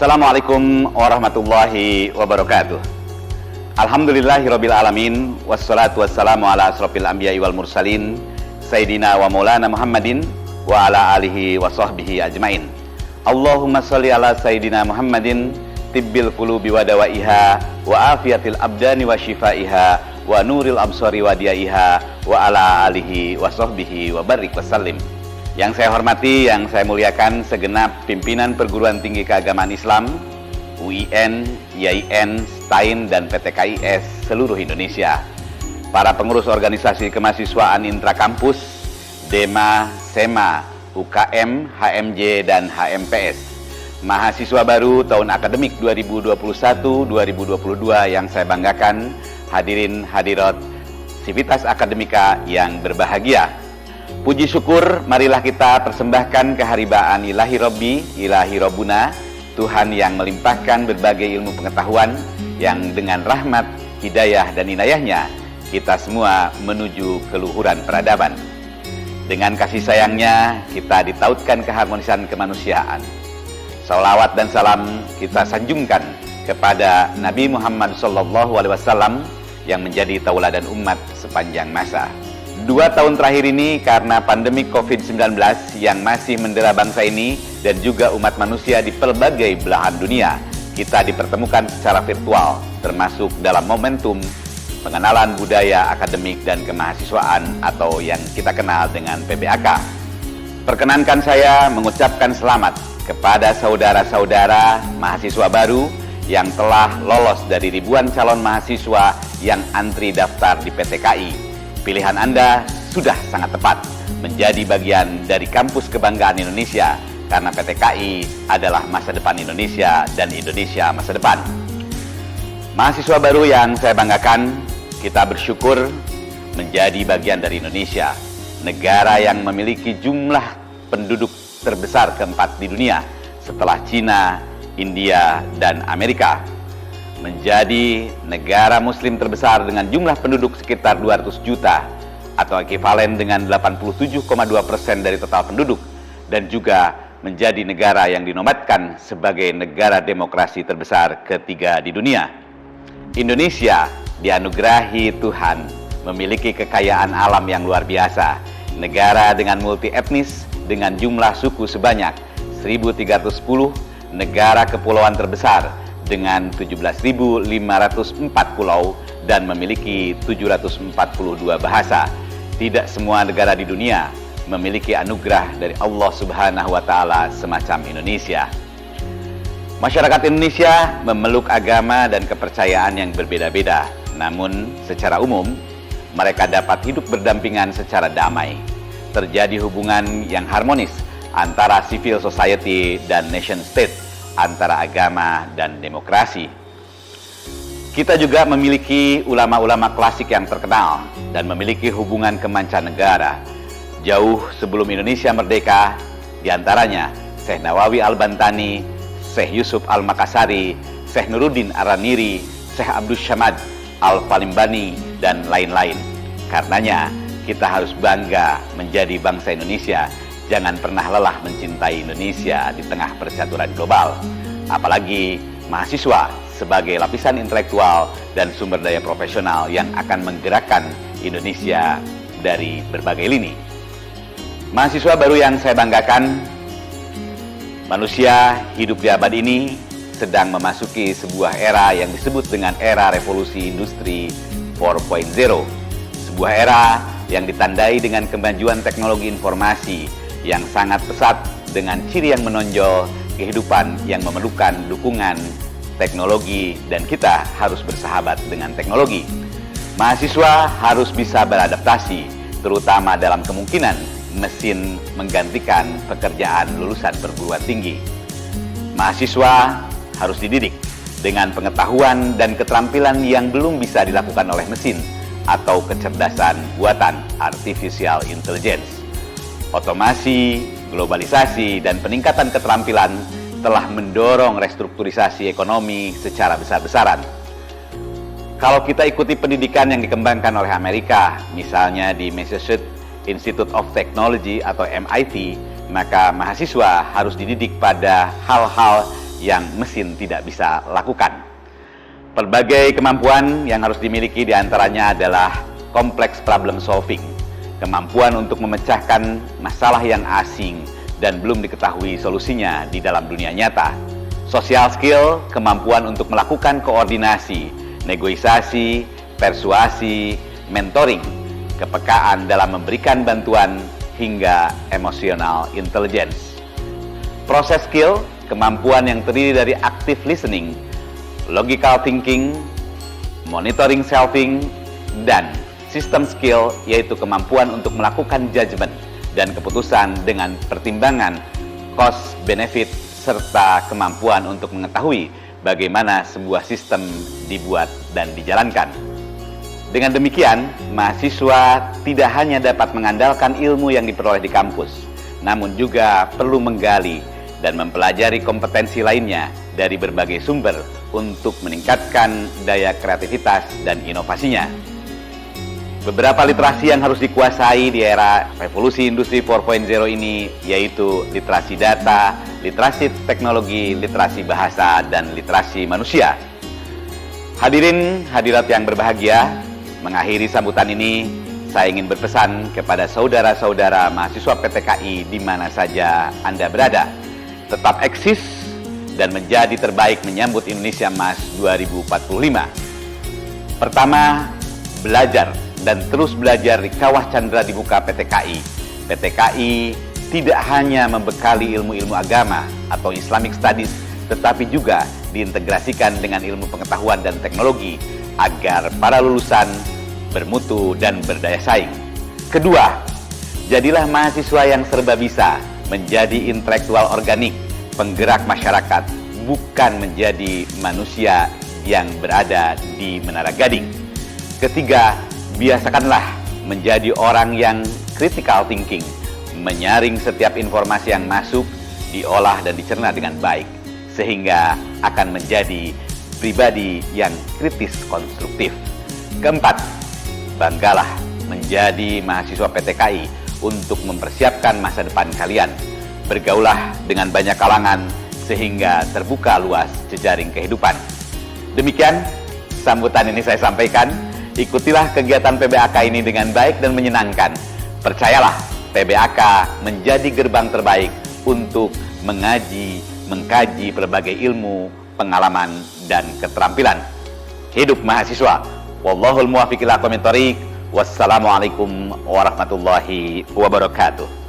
Assalamualaikum warahmatullahi wabarakatuh. Alhamdulillahirabbil alamin wassalatu wassalamu ala asrofil anbiya'i wal mursalin sayyidina wa maulana Muhammadin wa ala alihi wa sahbihi ajmain. Allahumma sholli ala sayyidina Muhammadin tibbil qulubi wa dawaiha wa afiyatil abdani wa shifaiha wa nuril absari wa diyaiha wa ala alihi wa sahbihi wa barik wasallim. Yang saya hormati, yang saya muliakan segenap pimpinan perguruan tinggi keagamaan Islam, UIN, IAIN, STAIN, dan PTKIS seluruh Indonesia. Para pengurus organisasi kemahasiswaan intrakampus, DEMA, SEMA, UKM, HMJ, dan HMPS. Mahasiswa baru tahun akademik 2021-2022 yang saya banggakan, hadirin hadirat Sivitas Akademika yang berbahagia. Puji syukur, marilah kita persembahkan keharibaan ilahi Rabbi, ilahi Rabbuna, Tuhan yang melimpahkan berbagai ilmu pengetahuan yang dengan rahmat, hidayah, dan inayahnya kita semua menuju keluhuran peradaban. Dengan kasih sayangnya kita ditautkan keharmonisan kemanusiaan. Salawat dan salam kita sanjungkan kepada Nabi Muhammad SAW yang menjadi tauladan umat sepanjang masa. 2 tahun terakhir ini karena pandemi COVID-19 yang masih mendera bangsa ini dan juga umat manusia di berbagai belahan dunia, kita dipertemukan secara virtual, termasuk dalam momentum pengenalan budaya akademik dan kemahasiswaan atau yang kita kenal dengan PBAK. Perkenankan saya mengucapkan selamat kepada saudara-saudara mahasiswa baru yang telah lolos dari ribuan calon mahasiswa yang antri daftar di PTKI. Pilihan Anda sudah sangat tepat menjadi bagian dari kampus kebanggaan Indonesia karena PTKI adalah masa depan Indonesia dan Indonesia masa depan. Mahasiswa baru yang saya banggakan, kita bersyukur menjadi bagian dari Indonesia, negara yang memiliki jumlah penduduk terbesar keempat di dunia setelah Cina, India, dan Amerika. Menjadi negara muslim terbesar dengan jumlah penduduk sekitar 200 juta atau ekivalen dengan 87,2% dari total penduduk, dan juga menjadi negara yang dinobatkan sebagai negara demokrasi terbesar ketiga di dunia. Indonesia dianugerahi Tuhan memiliki kekayaan alam yang luar biasa, negara dengan multi etnis dengan jumlah suku sebanyak 1.310, negara kepulauan terbesar dengan 17.504 pulau dan memiliki 742 bahasa. Tidak semua negara di dunia memiliki anugerah dari Allah Subhanahu wa Ta'ala semacam Indonesia. Masyarakat Indonesia memeluk agama dan kepercayaan yang berbeda-beda, namun secara umum mereka dapat hidup berdampingan secara damai. Terjadi hubungan yang harmonis antara civil society dan nation state, antara agama dan demokrasi. Kita juga memiliki ulama-ulama klasik yang terkenal dan memiliki hubungan kemancanegara. Jauh sebelum Indonesia merdeka, diantaranya Syekh Nawawi Al-Bantani, Syekh Yusuf Al-Makassari, Syekh Nuruddin Araniri, Syekh Abdus Syamad Al-Falimbani, dan lain-lain. Karenanya, kita harus bangga menjadi bangsa Indonesia. Jangan pernah lelah mencintai Indonesia di tengah percaturan global. Apalagi mahasiswa sebagai lapisan intelektual dan sumber daya profesional yang akan menggerakkan Indonesia dari berbagai lini. Mahasiswa baru yang saya banggakan, manusia hidup di abad ini sedang memasuki sebuah era yang disebut dengan era revolusi industri 4.0. Sebuah era yang ditandai dengan kemajuan teknologi informasi yang sangat pesat dengan ciri yang menonjol, kehidupan yang memerlukan dukungan teknologi, dan kita harus bersahabat dengan teknologi. Mahasiswa harus bisa beradaptasi, terutama dalam kemungkinan mesin menggantikan pekerjaan lulusan perguruan tinggi. Mahasiswa harus dididik dengan pengetahuan dan keterampilan yang belum bisa dilakukan oleh mesin atau kecerdasan buatan artificial intelligence. Otomasi, globalisasi, dan peningkatan keterampilan telah mendorong restrukturisasi ekonomi secara besar-besaran. Kalau kita ikuti pendidikan yang dikembangkan oleh Amerika, misalnya di Massachusetts Institute of Technology atau MIT, maka mahasiswa harus dididik pada hal-hal yang mesin tidak bisa lakukan. Berbagai kemampuan yang harus dimiliki diantaranya adalah complex problem solving, kemampuan untuk memecahkan masalah yang asing dan belum diketahui solusinya di dalam dunia nyata. Social skill, kemampuan untuk melakukan koordinasi, negosiasi, persuasi, mentoring, kepekaan dalam memberikan bantuan, hingga emotional intelligence. Process skill, kemampuan yang terdiri dari active listening, logical thinking, monitoring selfing, dan system skill, yaitu kemampuan untuk melakukan judgment dan keputusan dengan pertimbangan cost benefit serta kemampuan untuk mengetahui bagaimana sebuah sistem dibuat dan dijalankan. Dengan demikian, mahasiswa tidak hanya dapat mengandalkan ilmu yang diperoleh di kampus, namun juga perlu menggali dan mempelajari kompetensi lainnya dari berbagai sumber untuk meningkatkan daya kreativitas dan inovasinya. Beberapa literasi yang harus dikuasai di era revolusi industri 4.0 ini yaitu literasi data, literasi teknologi, literasi bahasa, dan literasi manusia. Hadirin hadirat yang berbahagia, mengakhiri sambutan ini, saya ingin berpesan kepada saudara-saudara mahasiswa PTKI di mana saja Anda berada. Tetap eksis dan menjadi terbaik menyambut Indonesia Emas 2045. Pertama, belajar dan terus belajar di Kawah Chandra Dibuka PTKI. PTKI tidak hanya membekali ilmu-ilmu agama atau Islamic Studies, tetapi juga diintegrasikan dengan ilmu pengetahuan dan teknologi agar para lulusan bermutu dan berdaya saing. Kedua, jadilah mahasiswa yang serba bisa, menjadi intelektual organik, penggerak masyarakat, bukan menjadi manusia yang berada di Menara Gading. Ketiga, biasakanlah menjadi orang yang critical thinking, menyaring setiap informasi yang masuk, diolah dan dicerna dengan baik, sehingga akan menjadi pribadi yang kritis konstruktif. Keempat, banggalah menjadi mahasiswa PTKI untuk mempersiapkan masa depan kalian. Bergaulah dengan banyak kalangan sehingga terbuka luas jejaring kehidupan. Demikian sambutan ini saya sampaikan. Ikutilah kegiatan PBAK ini dengan baik dan menyenangkan. Percayalah, PBAK menjadi gerbang terbaik untuk mengaji, mengkaji berbagai ilmu, pengalaman, dan keterampilan. Hidup mahasiswa. Wallahul muwaffiq ila aqwamit thoriq. Wassalamualaikum warahmatullahi wabarakatuh.